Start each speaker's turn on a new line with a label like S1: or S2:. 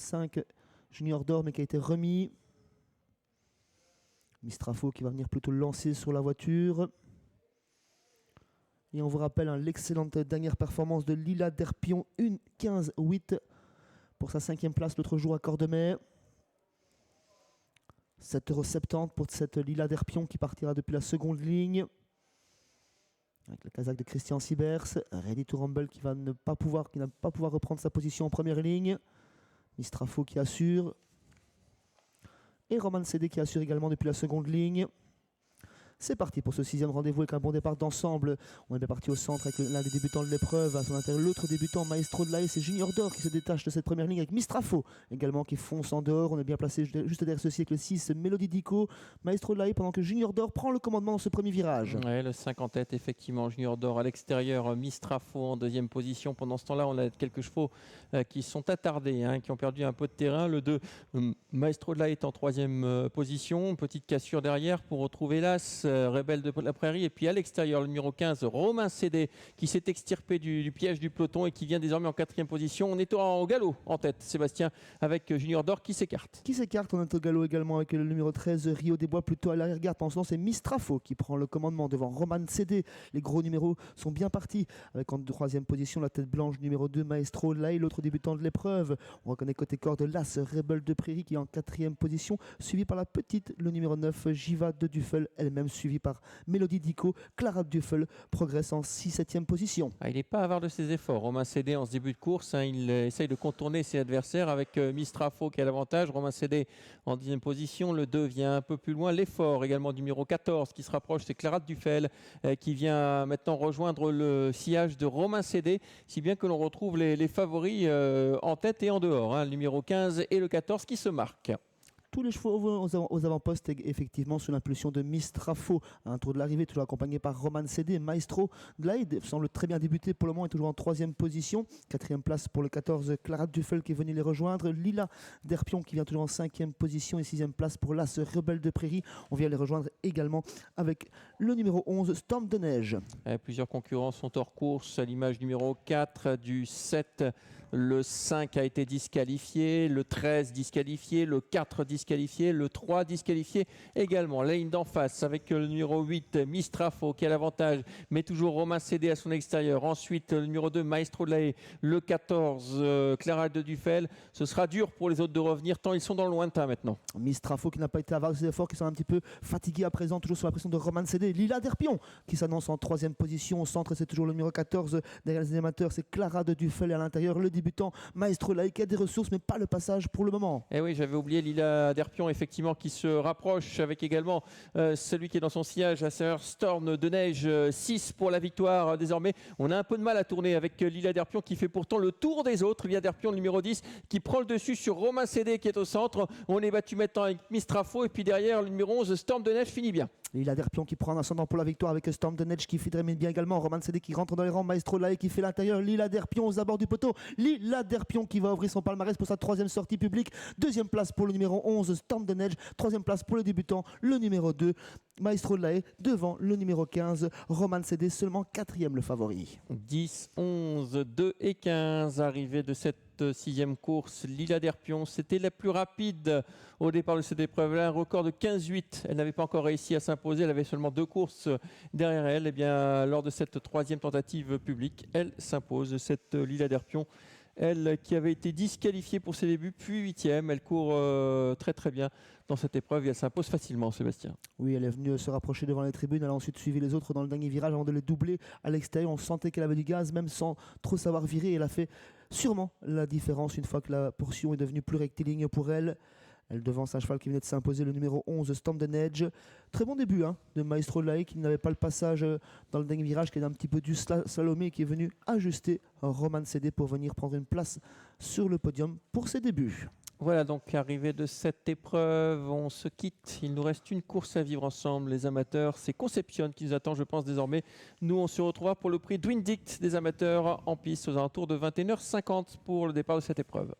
S1: 5 Junior d'Or, mais qui a été remis. Mistrafo qui va venir plutôt lancer sur la voiture. Et on vous rappelle l'excellente dernière performance de Lila Derpion, 1:15,8 pour sa 5e place l'autre jour à Cordemais. 7,70 € pour cette Lila Derpion qui partira depuis la seconde ligne. Avec le Kazakh de Christian Sibers. Ready to Rumble qui n'a pas pouvoir reprendre sa position en première ligne. Mistrafo qui assure. Et Roman CD qui assure également depuis la seconde ligne. C'est parti pour ce 6e rendez-vous avec un bon départ d'ensemble. On est bien parti au centre avec l'un des débutants de l'épreuve. À son intérieur, l'autre débutant, Maestro de l'AE, c'est Junior d'Or qui se détache de cette première ligne avec Mistrafo également qui fonce en dehors. On est bien placé juste derrière ceci avec le 6, Mélodie Dico. Maestro de l'AE pendant que Junior d'Or prend le commandement dans ce premier virage.
S2: Ouais, le 5 en tête, effectivement. Junior d'Or à l'extérieur, Mistrafo en deuxième position. Pendant ce temps-là, on a quelques chevaux qui sont attardés, qui ont perdu un peu de terrain. Le 2, Maestro de l'AE est en troisième position. Petite cassure derrière pour retrouver l'As, Rebelle de la Prairie. Et puis à l'extérieur, le numéro 15, Romain Cédé, qui s'est extirpé du piège du peloton et qui vient désormais en 4e position. On est au galop en tête, Sébastien, avec Junior d'Or qui s'écarte.
S1: On est au galop également avec le numéro 13, Rio des Bois, plutôt à l'arrière-garde. Pendant ce temps, c'est Mistrafo qui prend le commandement devant Roman Cédé. Les gros numéros sont bien partis. Avec en 3e position, la tête blanche, numéro 2, Maestro Lai, l'autre débutant de l'épreuve. On reconnaît côté corde l'As, Rebelle de Prairie, qui est en 4e position, suivi par la petite, le numéro 9, Jiva de Duffel, elle-même suivie par Mélodie Dico. Clara Duffel progresse en 6-7e position.
S2: Il n'est pas avare de ses efforts. Romain Cédé en ce début de course, il essaye de contourner ses adversaires avec Mistrafo qui a l'avantage. Romain Cédé en 10e position. Le 2 vient un peu plus loin. L'effort également du numéro 14 qui se rapproche, c'est Clara Duffel qui vient maintenant rejoindre le sillage de Romain Cédé, si bien que l'on retrouve les favoris en tête et en dehors. Le numéro 15 et le 14 qui se marquent.
S1: Tous les chevaux aux avant-postes, effectivement, sous l'impulsion de Mistrafo. À un tour de l'arrivée, toujours accompagné par Roman Cédé. Maestro Glide semble très bien débuter pour le moment, est toujours en 3e position. 4e place pour le 14, Clara Duffel qui est venu les rejoindre. Lila Derpion qui vient toujours en 5e position et 6e place pour l'As, Rebelle de Prairie. On vient les rejoindre également avec le numéro 11, Storm de Neige.
S2: Plusieurs concurrents sont hors course, à l'image numéro 4 du 7. Le 5 a été disqualifié, le 13 disqualifié, le 4 disqualifié, le 3 disqualifié également. La ligne d'en face avec le numéro 8, Mistrafo qui a l'avantage, mais toujours Romain Cédé à son extérieur. Ensuite, le numéro 2, Maestro de l'AE, le 14, Clara de Duffel. Ce sera dur pour les autres de revenir tant ils sont dans le lointain maintenant.
S1: Mistrafo qui n'a pas été avare de ses efforts, qui sont un petit peu fatigués à présent, toujours sous la pression de Roman Cédé. Lila Derpion qui s'annonce en 3e position. Au centre, c'est toujours le numéro 14. Derrière les animateurs, c'est Clara de Duffel et à l'intérieur, le débutant Maestro Lai qui a des ressources mais pas le passage pour le moment.
S2: Et oui, j'avais oublié Lila Derpion effectivement qui se rapproche avec également celui qui est dans son sillage, à savoir Storm de Neige, 6 pour la victoire désormais. On a un peu de mal à tourner avec Lila Derpion qui fait pourtant le tour des autres. Lila Derpion, le numéro 10, qui prend le dessus sur Romain Cédé qui est au centre. On est battu maintenant avec Mistrafo et puis derrière le numéro 11, Storm de Neige finit bien.
S1: Lila Derpion qui prend un ascendant pour la victoire avec Storm de Neige qui fait bien également. Roman Cédé qui rentre dans les rangs. Maestro Lai qui fait l'intérieur. Lila Derpion aux abords du poteau. Lila Derpion qui va ouvrir son palmarès pour sa 3e sortie publique. 2e place pour le numéro 11, Storm de Neige. 3e place pour le débutant, le numéro 2, Maestro Lai, devant le numéro 15, Roman Cédé, seulement 4e le favori.
S2: 10, 11, 2 et 15, arrivée de cette 6e course. Lila Derpion, c'était la plus rapide au départ de cette épreuve-là, un record de 15,8. Elle n'avait pas encore réussi à s'imposer, elle avait seulement 2 courses derrière elle. Et bien, lors de cette 3e tentative publique, elle s'impose, cette Lila Derpion. Elle qui avait été disqualifiée pour ses débuts, puis 8e. Elle court très très bien dans cette épreuve et elle s'impose facilement, Sébastien.
S1: Oui, elle est venue se rapprocher devant les tribunes. Elle a ensuite suivi les autres dans le dernier virage avant de les doubler à l'extérieur. On sentait qu'elle avait du gaz, même sans trop savoir virer. Elle a fait sûrement la différence une fois que la portion est devenue plus rectiligne pour elle. Elle devance un cheval qui venait de s'imposer, le numéro 11, Storm de Neige. Très bon début de Maestro Lai qui n'avait pas le passage dans le dernier virage, qui est un petit peu du slalomé, qui est venu ajuster Roman Cédé pour venir prendre une place sur le podium pour ses débuts.
S2: Voilà donc arrivée de cette épreuve, on se quitte, il nous reste une course à vivre ensemble les amateurs, c'est Conception qui nous attend je pense désormais. Nous on se retrouvera pour le prix Dwindict des amateurs en piste aux alentours de 21h50 pour le départ de cette épreuve.